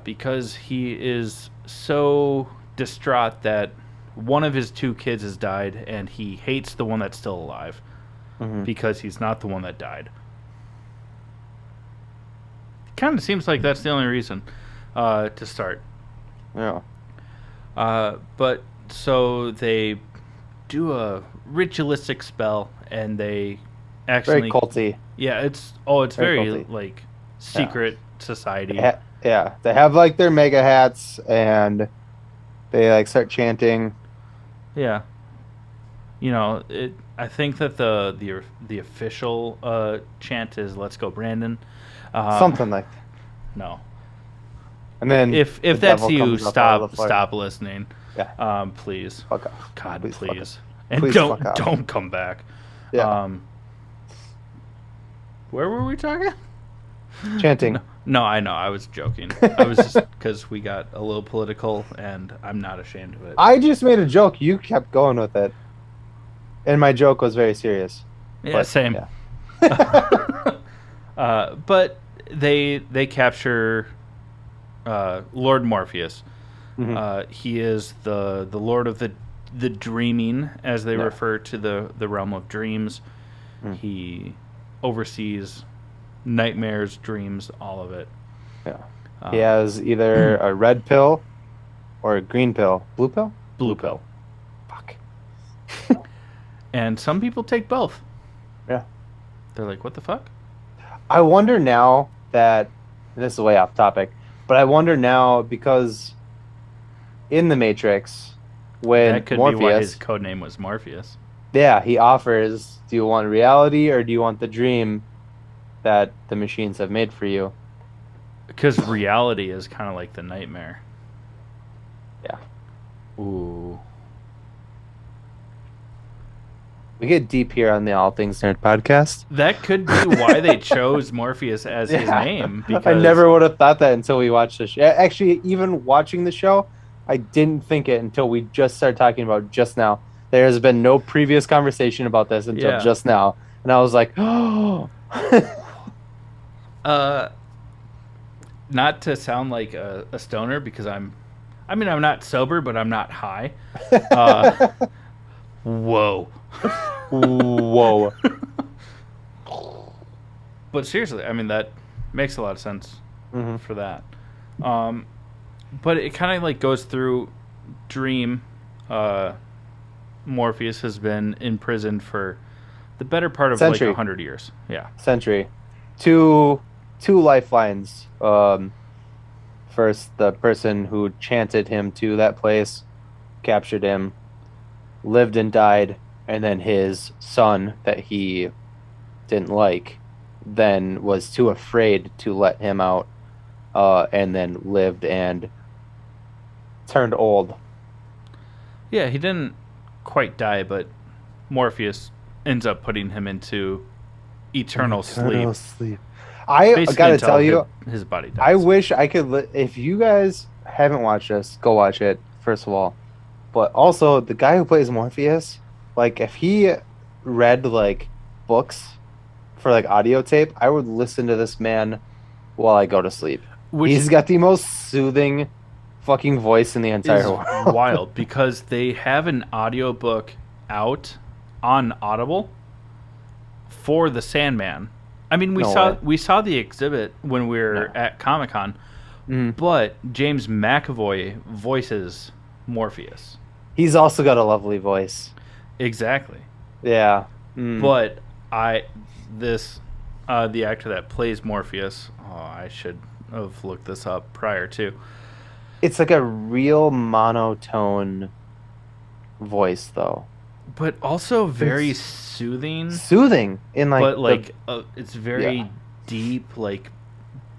Because he is so distraught that one of his 2 kids has died, and he hates the one that's still alive because he's not the one that died. Kind of seems like that's the only reason to start. Yeah. But so they do a ritualistic spell, and they actually Very culty. Yeah, it's very culty. like secret society. Yeah. They have like their mega hats, and they like start chanting. Yeah. I think that the official chant is "Let's go, Brandon." Something like that. No. And then If the that's devil you, comes up out of the floor. stop listening. Yeah. Please. Fuck off. God, Please fuck please. off. And Please fuck off. don't come back. Yeah. Where were we talking? Chanting. No, I know. I was joking. I was just because we got a little political, and I'm not ashamed of it. I just made a joke. You kept going with it. And my joke was very serious. Yeah, But, same. yeah. But they capture Lord Morpheus. He is the Lord of the Dreaming, as they refer to the realm of dreams. He oversees nightmares, dreams, all of it. Yeah. He has either a red pill or a green pill. Blue pill? Blue pill. Fuck. And some people take both. Yeah. They're like, what the fuck? I wonder now that, and this is way off topic, But I wonder now because in the Matrix, when That could be why his Morpheus, code name was Morpheus. yeah, he offers, do you want reality or do you want the dream that the machines have made for you? Because reality is kind of like the nightmare. Yeah. Ooh. We get deep here on the All Things Nerd podcast. That could be why they chose Morpheus as his name. I Because never would have thought that until we watched the show. Actually, even watching the show, I didn't think it until we just started talking about it just now. There has been no previous conversation about this until Yeah. just now. And I was like, oh. uh, not to sound like a stoner, because I'm not sober, but I'm not high. Whoa. Whoa. But seriously, I mean, that makes a lot of sense Mm-hmm. for that. But it kind of like goes through Dream. Morpheus has been imprisoned for the better part of Century. like 100 years. Yeah. Century. Two lifelines. First, the person who chanted him to that place captured him, lived and died, and then his son that he didn't like then was too afraid to let him out, and then lived and turned old. Yeah, he didn't quite die, but Morpheus ends up putting him into eternal sleep. I Basically gotta until tell you, his body dies. I wish I could. If you guys haven't watched this, go watch it, first of all. But also, the guy who plays Morpheus, like, if he read, like, books for, like, audio tape, I would listen to this man while I go to sleep. He's got the most soothing fucking voice in the entire is world. wild because they have an audiobook out on Audible for the Sandman. I mean, we saw the exhibit when we were at Comic-Con, but James Mcavoy voices Morpheus. He's also got a lovely voice. Exactly. Yeah. But the actor that plays Morpheus, I should have looked this up prior to. It's like a real monotone voice, though. But also very soothing. Soothing in like, but like it's very deep, like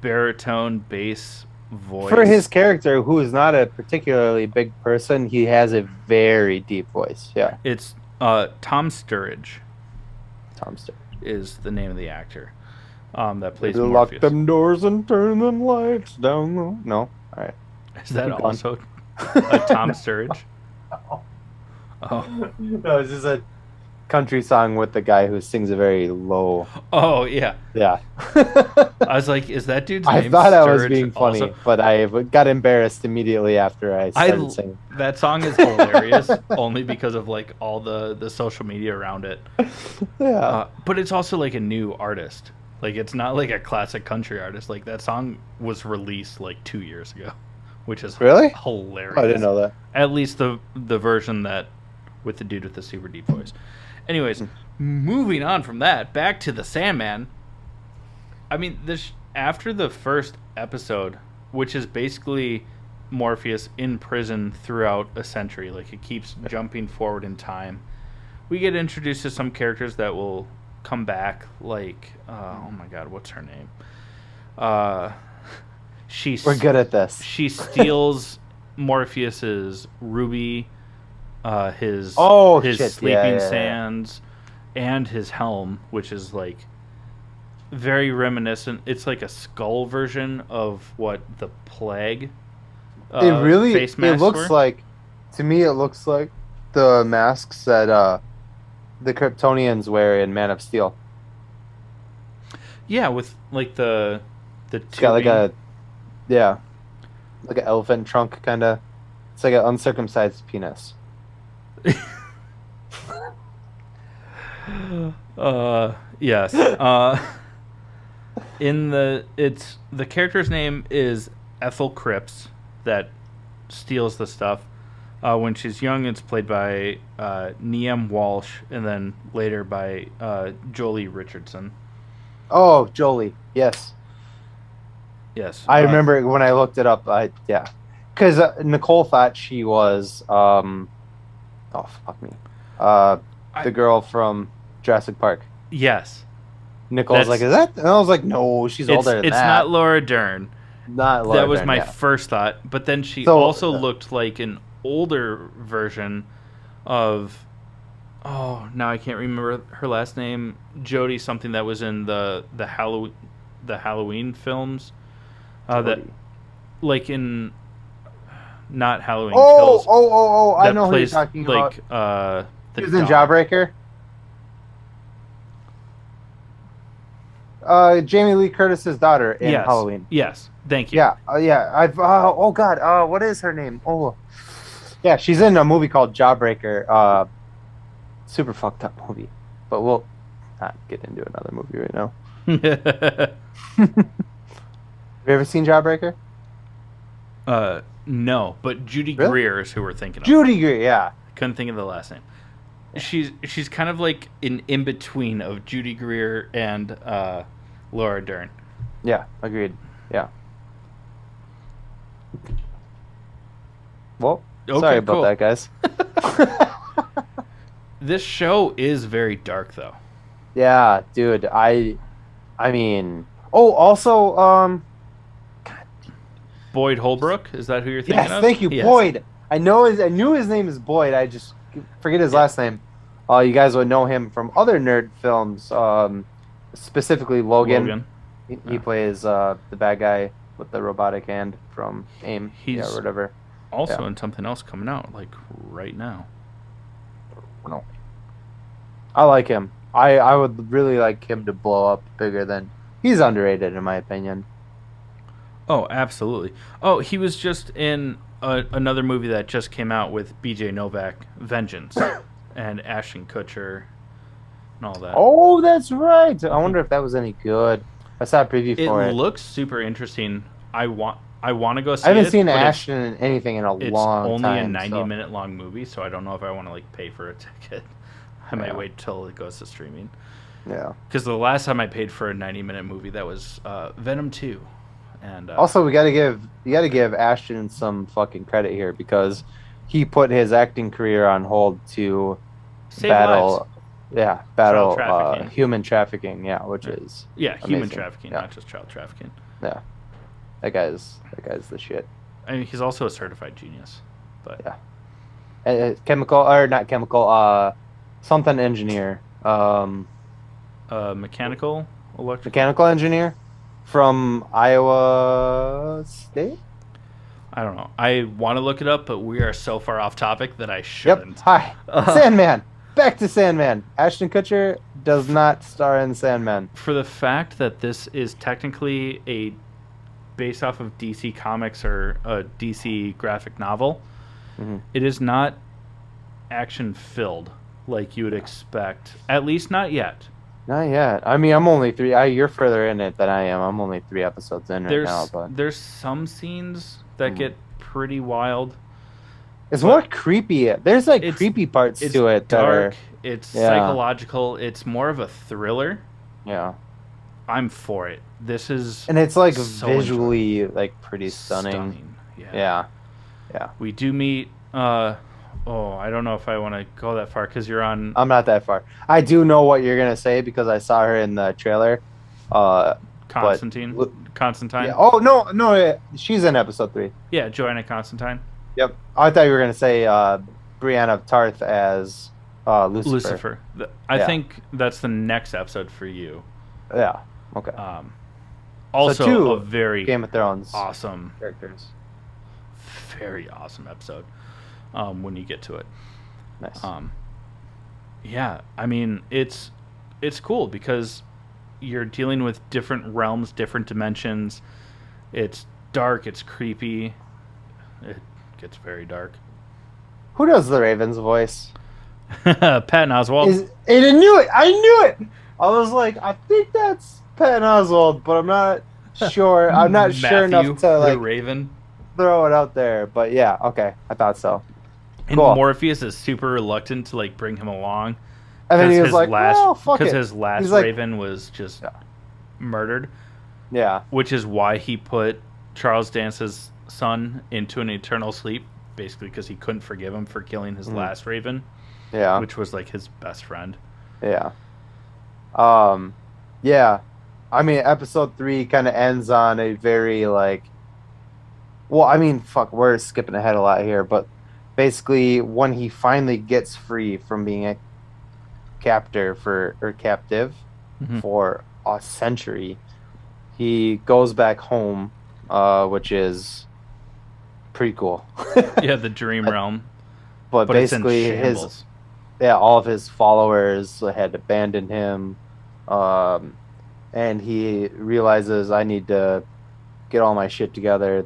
baritone bass voice. For his character, who is not a particularly big person, he has a very deep voice. Yeah. It's Tom Sturridge. Tom Sturridge is the name of the actor that plays Lock Morpheus. them doors and turn them lights down. No. All right. Is that also a Tom Sturridge? Oh. No, it's just a country song with the guy who sings a very low. Oh, yeah. Yeah. I was like, is that dude's name I thought Sturridge I was being funny, also? but I got embarrassed immediately after I started singing. That song is hilarious only because of like all the social media around it. Yeah. But it's also like a new artist. Like, it's not like a classic country artist. Like, that song was released like 2 years ago, which is really hilarious. Oh, I didn't know that. At least the version that with the dude with the super deep voice. Anyways, moving on from that, back to the Sandman. I mean, after the first episode, which is basically Morpheus in prison throughout a century, like it keeps jumping forward in time, we get introduced to some characters that will come back, like, oh my god, what's her name? We're good at this. She steals Morpheus's ruby, his sleeping sands, and his helm, which is like very reminiscent. It's like a skull version of what the plague. It looks like, to me, it looks like the masks that the Kryptonians wear in Man of Steel. Yeah, with like the it's got like like an elephant trunk kind of. It's like an uncircumcised penis. Yes. The character's name is Ethel Cripps that steals the stuff. When she's young, it's played by Neam Walsh, and then later by Jolie Richardson. Oh, Jolie, yes. Yes. I remember when I looked it up. Yeah, because Nicole thought she was oh fuck me, the girl from Jurassic Park. Yes. Nicole's like, That's is that? And I was like, no, she's older than it's not that. Laura Dern. Not That Laura was Dern. my Yeah. first thought, but then she So also looked like an older version of now I can't remember her last name. Jodie something that was in the Halloween films. That Jodie. like in not Halloween Oh, Kills. oh, oh, oh! I That know who you're plays talking like about. the He was in dog. Jawbreaker. Jamie Lee Curtis's daughter in Yes. Halloween. Yes. Thank you. Yeah, yeah. I've oh god, what is her name? Oh, yeah, she's in a movie called Jawbreaker. Super fucked up movie, but we'll not get into another movie right now. Have you ever seen Jawbreaker? No, but Judy Really? Greer is who we're thinking of. Judy Greer, yeah. Couldn't think of the last name. She's kind of like an in between of Judy Greer and Laura Dern. Yeah, agreed. Yeah. Well, Okay, sorry about cool. that, guys. This show is very dark, though. Yeah, dude. I mean, oh, also, Boyd Holbrook, is that who you're thinking yes, of? thank you, Yes. Boyd. I knew his name is Boyd. I just forget his last name. You guys would know him from other nerd films, specifically Logan. He plays the bad guy with the robotic hand from AIM, He's or whatever. Also in something else coming out, like right now. No. I like him. I would really like him to blow up bigger than he's underrated in my opinion. Oh, absolutely. Oh, he was just in another movie that just came out with B.J. Novak, Vengeance, and Ashton Kutcher, and all that. Oh, that's right. I wonder if that was any good. I saw a preview It for it. looks super interesting. I want to go see it. I haven't seen but Ashton in anything in a It's long time. only a 90 so- minute long movie, so I don't know if I want to like pay for a ticket. I might Yeah. wait till it goes to streaming. Yeah. Because the last time I paid for a 90-minute movie, that was Venom 2. And Also, you got to give Ashton some fucking credit here because he put his acting career on hold to save lives. battle trafficking. human trafficking, which is Yeah, human amazing. trafficking, Yeah. not just child trafficking. yeah. That guy's the shit. I mean, he's also a certified genius. But Yeah. Chemical or not chemical, something engineer, mechanical, electrical. mechanical engineer from Iowa State. I don't know. I want to look it up, but we are so far off topic that I Yep. shouldn't. Hi, Sandman. Back to Sandman. Ashton Kutcher does not star in Sandman. For the fact that this is technically based off of DC Comics or a DC graphic novel, Mhm. it is not action filled like you would expect. At least not yet. Not yet. I mean, I'm only 3. You're further in it than I am. I'm only 3 episodes in right now, but There's some scenes that get pretty wild. it's more creepy. There's like It's- creepy parts It's to it that are dark. It's Yeah. psychological. It's more of a thriller. yeah, I'm for it. This is and it's like so visually like pretty stunning. Yeah. Yeah. We do meet. I don't know if I want to go that far because you're on. I'm not that far. I do know what you're gonna say because I saw her in the trailer. Constantine. but- Constantine. Yeah. Oh no, she's in episode 3. Yeah, Joanna Constantine. Yep. I thought you were gonna say Brianna Tarth as Lucifer. I Yeah. think that's the next episode for you. Yeah. Okay. Also, two a very Game of Thrones awesome, characters. very awesome episode. When you get to it. Nice. Yeah, I mean it's cool because you're dealing with different realms, different dimensions. It's dark, it's creepy. It gets very dark. Who does the Raven's voice? Patton Oswalt. I knew it. I knew it. I was like, I think that's Patton Oswalt, but I'm not sure. I'm not sure Matthew, enough to the like Raven. throw it out there. But yeah, okay, I thought so. And Cool. Morpheus is super reluctant to like bring him along. And then he was his like, last, "Oh, fuck because it." his last He's like- Raven was just Yeah. murdered. Yeah. which is why he put Charles Dance's son into an eternal sleep, basically because he couldn't forgive him for killing his last Raven, Yeah. which was like his best friend. Yeah. Um, yeah. I mean, episode 3 kind of ends on a very like, well, I mean, fuck, we're skipping ahead a lot here, but basically, when he finally gets free from being a captive Mm-hmm. for a century, he goes back home, which is pretty cool. Yeah, the Dream But, Realm, but but it's in basically, shambles. all of his followers had abandoned him, um, and he realizes I need to get all my shit together.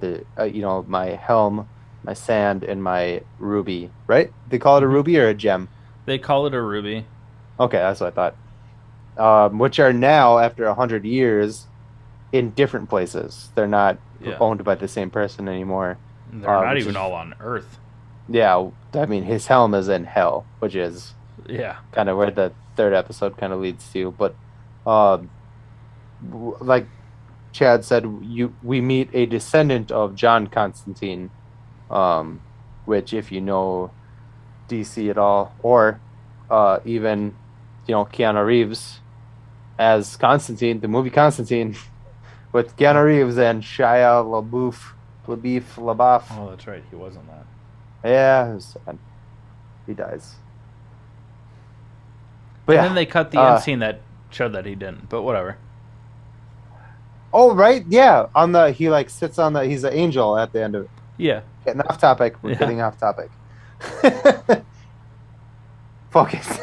My helm, my sand, and my ruby. Right? They call it a Mm-hmm. ruby or a gem. They call it a ruby. Okay, that's what I thought. Which are now, after 100 years, in different places. They're not Yeah, owned by the same person anymore. they're not Which even is, all on Earth. yeah, I mean, his helm is in hell, which is Yeah, kind of where the third episode kind of leads to. But, uh, like Chad said, we meet a descendant of John Constantine, um, which, if you know DC at all, or even Keanu Reeves as Constantine, the movie Constantine, with Keanu Reeves and Shia LaBeouf. oh, that's right. He wasn't that. Yeah, it was sad. He dies. But And yeah, then they cut the end scene that showed that he didn't. But whatever. oh right, yeah. He like sits on the. He's an angel at the end of it. Yeah. Getting off topic. We're Yeah. getting off topic. Focus.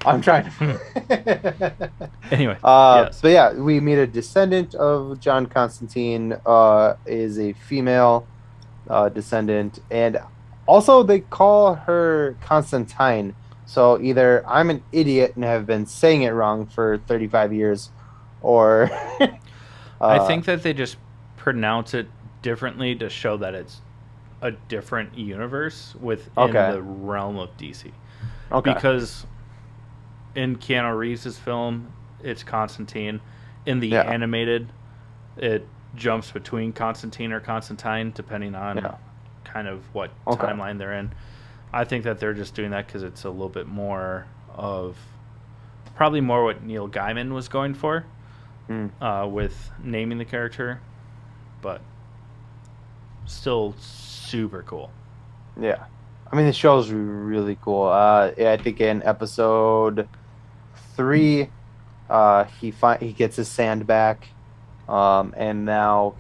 I'm trying to. Anyway. Yes. But yeah, we meet a descendant of John Constantine. Is a female descendant, and also they call her Constantine. So either I'm an idiot and have been saying it wrong for 35 years, or I think that they just pronounce it differently to show that it's a different universe within the realm of DC. okay. Because in Keanu Reeves' film, it's Constantine. In the Yeah. animated, it jumps between Constantine or Constantine, depending on Yeah. kind of what Okay. timeline they're in. I think that they're just doing that because it's a little bit more of probably more what Neil Gaiman was going for with naming the character, but still super cool. Yeah. I mean, the show's really cool. Yeah, I think in episode 3, he gets his sand back, and now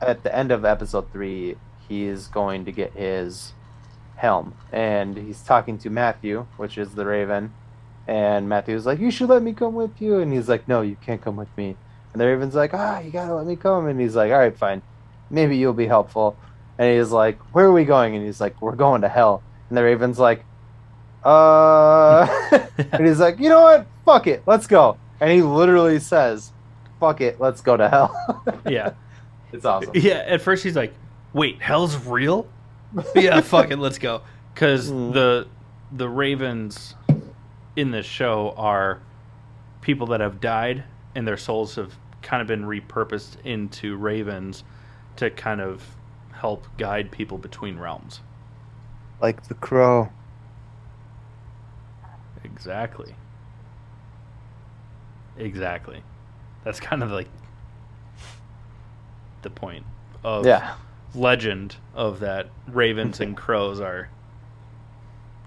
at the end of episode 3, he's going to get his helm, and he's talking to Matthew, which is the Raven, and Matthew's like, "You should let me come with you," and he's like, "No, you can't come with me." And the Raven's like, "You gotta let me come," and he's like, "All right, fine, maybe you'll be helpful." And he's like, "Where are we going?" And he's like, "We're going to hell." And the Raven's like, and he's like, "You know what? Fuck it, let's go." And he literally says, "Fuck it, let's go to hell." Yeah. It's awesome. Yeah, at first he's like, "Wait, hell's real?" Yeah, fuck it, let's go. Because the Ravens in this show are people that have died, and their souls have kind of been repurposed into Ravens to kind of help guide people between realms. Like the crow. Exactly. That's kind of like the point of legend of that ravens and crows are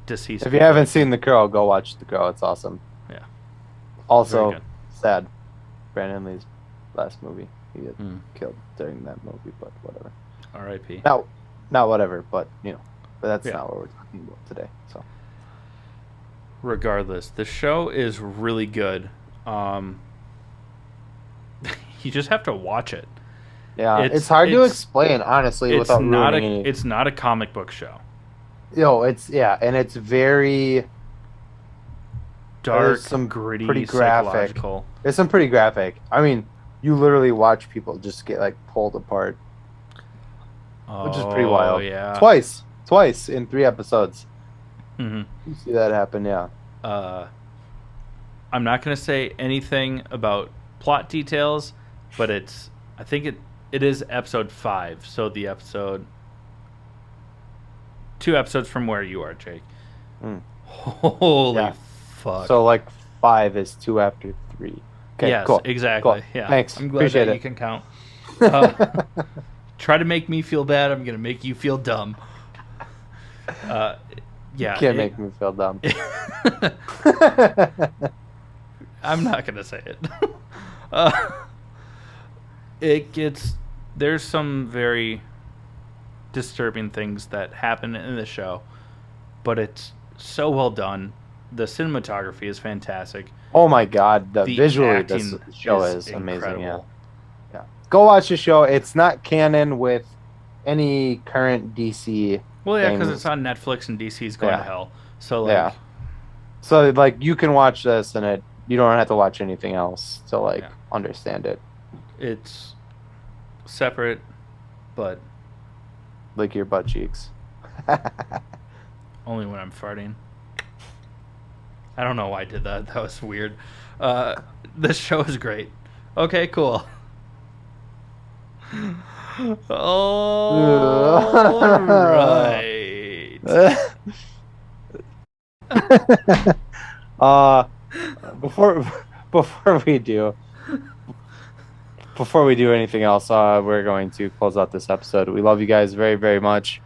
deceased. If you haven't seen The Crow, go watch The Crow. It's awesome. Yeah. Also, sad. Brandon Lee's last movie. He got killed during that movie, but whatever. R.I.P. Not whatever, but but that's not what we're talking about today. So, regardless, the show is really good. You just have to watch it. Yeah, it's hard to explain, honestly, without ruining it. It's not a comic book show. And it's very dark, some gritty, pretty graphic. Psychological. There's some pretty graphic. I mean, you literally watch people just get like pulled apart, which is pretty wild. Yeah, twice in 3 episodes. Mm-hmm. You see that happen, yeah. I'm not going to say anything about plot details, but I think it is episode 5. So the 2 episodes from where you are, Jake. Mm. Holy Yeah. fuck. So like 5 is 2 after 3. Okay, yes, cool. exactly. Cool. Yeah. Thanks. I'm glad Appreciate that it. you can count. Try to make me feel bad. I'm gonna make you feel dumb. Yeah. You can't make me feel dumb. I'm not gonna say it. There's some very disturbing things that happen in the show, but it's so well done. The cinematography is fantastic. Oh my god, The visually this acting show is is amazing. Yeah. incredible. Yeah. Go watch the show. It's not canon with any current DC Well, yeah, because things. it's on Netflix and DC's going Yeah. to hell. So like, Yeah. So like you can watch this and you don't have to watch anything else to like Yeah. understand it. it's separate, but Like your butt cheeks. only when I'm farting. I don't know why I did that. That was weird. This show is great. Okay, cool. All right. Before we do anything else, we're going to close out this episode. We love you guys very, very much.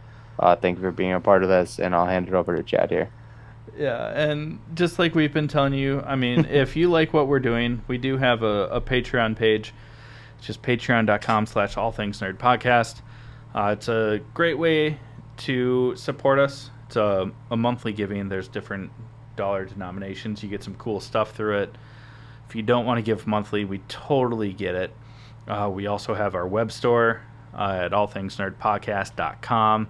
Thank you for being a part of this, and I'll hand it over to Chad here. Yeah, and just like we've been telling you, I mean, if you like what we're doing, we do have a Patreon page. It's just patreon.com/allthingsnerdpodcast. It's a great way to support us. It's a monthly giving. There's different dollar denominations. You get some cool stuff through it. If you don't want to give monthly, we totally get it. We also have our web store at allthingsnerdpodcast.com.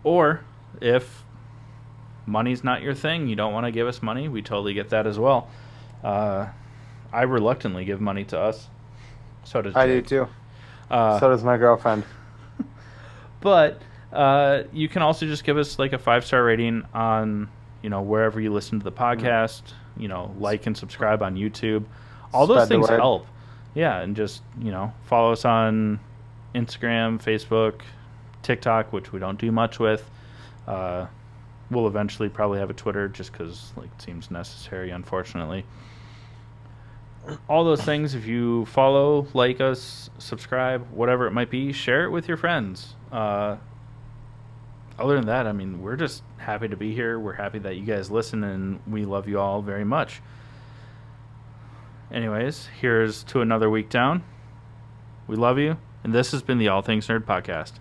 Or if money's not your thing, you don't want to give us money, we totally get that as well. I reluctantly give money to us. So does Jake. I do too. So does my girlfriend. But you can also just give us like a 5-star rating on wherever you listen to the podcast. Like and subscribe on YouTube. All those things help. Yeah, and just follow us on Instagram, Facebook, TikTok, which we don't do much with. We'll eventually probably have a Twitter just because it seems necessary, unfortunately. All those things, if you follow, like us, subscribe, whatever it might be, share it with your friends. Other than that, I mean, we're just happy to be here. We're happy that you guys listen, and we love you all very much. Anyways, here's to another week down. We love you, and this has been the All Things Nerd Podcast.